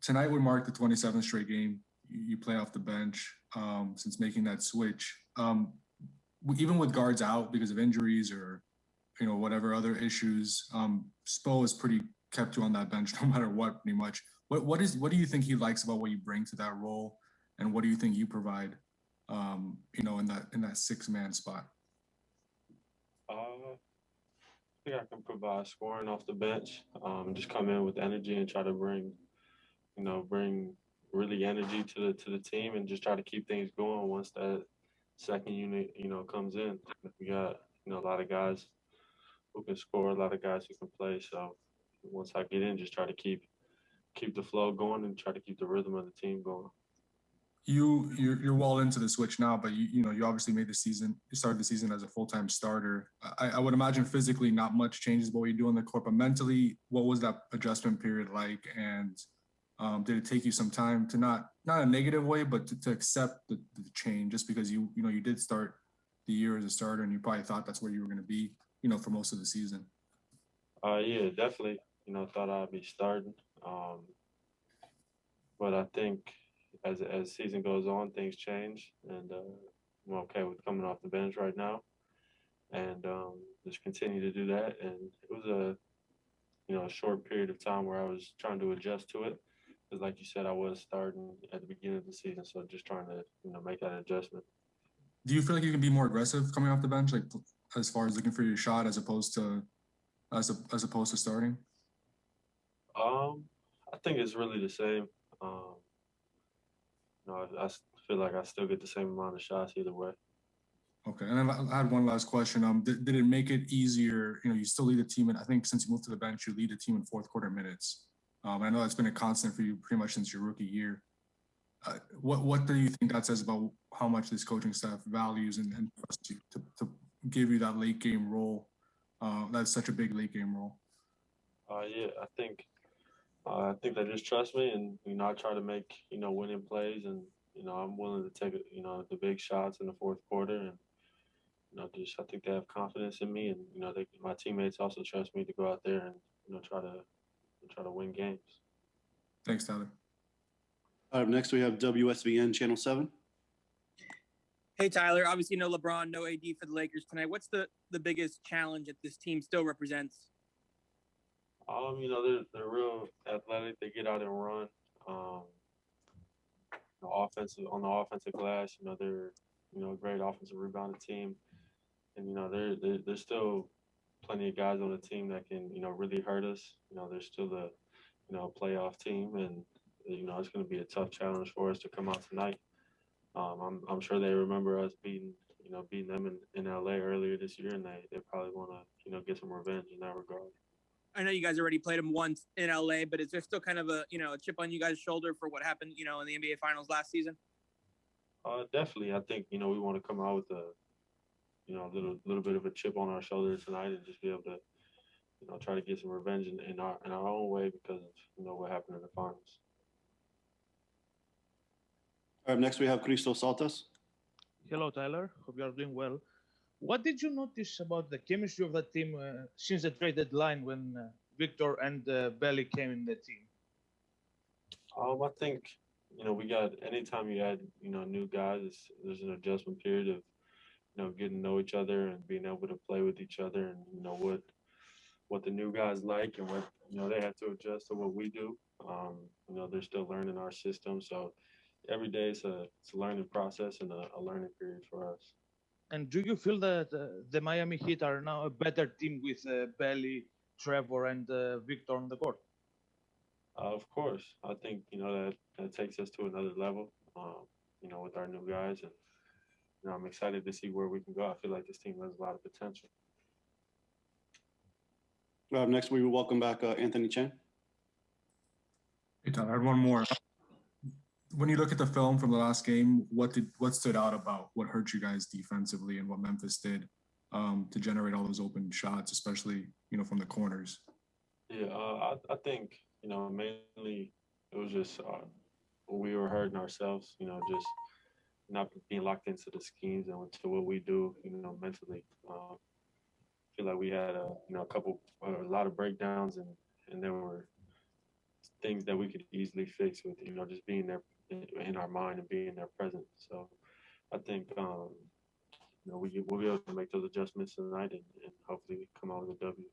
Tonight would mark the 27th straight game you play off the bench since making that switch. Even with guards out because of injuries or whatever other issues, Spo has pretty kept you on that bench no matter what, pretty much. What do you think he likes about what you bring to that role, and what do you think you provide, in that 6-man spot? I think I can provide scoring off the bench. Just come in with energy and try to bring really energy to the team and just try to keep things going once that second unit, comes in. We got, a lot of guys who can score, a lot of guys who can play. So once I get in, just try to keep the flow going and try to keep the rhythm of the team going. You're well into the switch now, but you obviously made the season. You started the season as a full-time starter. I would imagine physically not much changes about what you do on the court, but mentally, what was that adjustment period like? And did it take you some time to not a negative way, but to accept the change, just because you did start the year as a starter and you probably thought that's where you were going to be, for most of the season. Yeah, definitely. Thought I'd be starting. Um, but I think as season goes on, things change, and I'm okay with coming off the bench right now, and just continue to do that. And it was a short period of time where I was trying to adjust to it, because like you said, I was starting at the beginning of the season, so just trying to make that adjustment. Do you feel like you can be more aggressive coming off the bench, like as far as looking for your shot, as opposed to starting? Um, I think it's really the same. Um, feel like I still get the same amount of shots either way. Okay, and then I had one last question. Did it make it easier? You still lead the team, and I think since you moved to the bench, you lead the team in fourth quarter minutes. I know that's been a constant for you pretty much since your rookie year. What do you think that says about how much this coaching staff values and trusts you to give you that late game role? That's such a big late game role. Yeah, I think they just trust me, and I try to make winning plays, and I'm willing to take the big shots in the fourth quarter, and just I think they have confidence in me, and my teammates also trust me to go out there and try to win games. Thanks, Tyler. Next, we have WSVN Channel 7. Hey, Tyler. Obviously, no LeBron, no AD for the Lakers tonight. What's the biggest challenge that this team still represents? They're real athletic. They get out and run. Um, offensive on the offensive glass, they're a great offensive rebounding team, and there's still plenty of guys on the team that can really hurt us. They're still a playoff team, and it's going to be a tough challenge for us to come out tonight. I'm sure they remember us beating them in LA earlier this year, and they probably want to get some revenge in that regard. I know you guys already played them once in LA, but is there still kind of a chip on you guys' shoulder for what happened in the NBA Finals last season? Definitely. I think we want to come out with a little bit of a chip on our shoulder tonight and just be able to try to get some revenge in our own way because of what happened in the finals. All right, next we have Christos Saltas. Hello, Tyler. Hope you are doing well. What did you notice about the chemistry of the team since the trade deadline when Victor and Belly came in the team? I think we got anytime you add new guys, there's an adjustment period of getting to know each other and being able to play with each other, and what the new guys like and what they have to adjust to what we do. They're still learning our system, so every day it's a learning process and a learning period for us. And do you feel that the Miami Heat are now a better team with Belly, Trevor, and Victor on the court? Of course, I think that takes us to another level. With our new guys, and I'm excited to see where we can go. I feel like this team has a lot of potential. Next, we will welcome back Anthony Chen. Hey, Tyler, I had one more. When you look at the film from the last game, what stood out about what hurt you guys defensively and what Memphis did to generate all those open shots, especially from the corners? Yeah, I think mainly it was just we were hurting ourselves. Just not being locked into the schemes and to what we do. Mentally. Feel like we had a lot of breakdowns and there were things that we could easily fix with, just being there in our mind and being there present. So I think, we'll be able to make those adjustments tonight and hopefully come out with a W.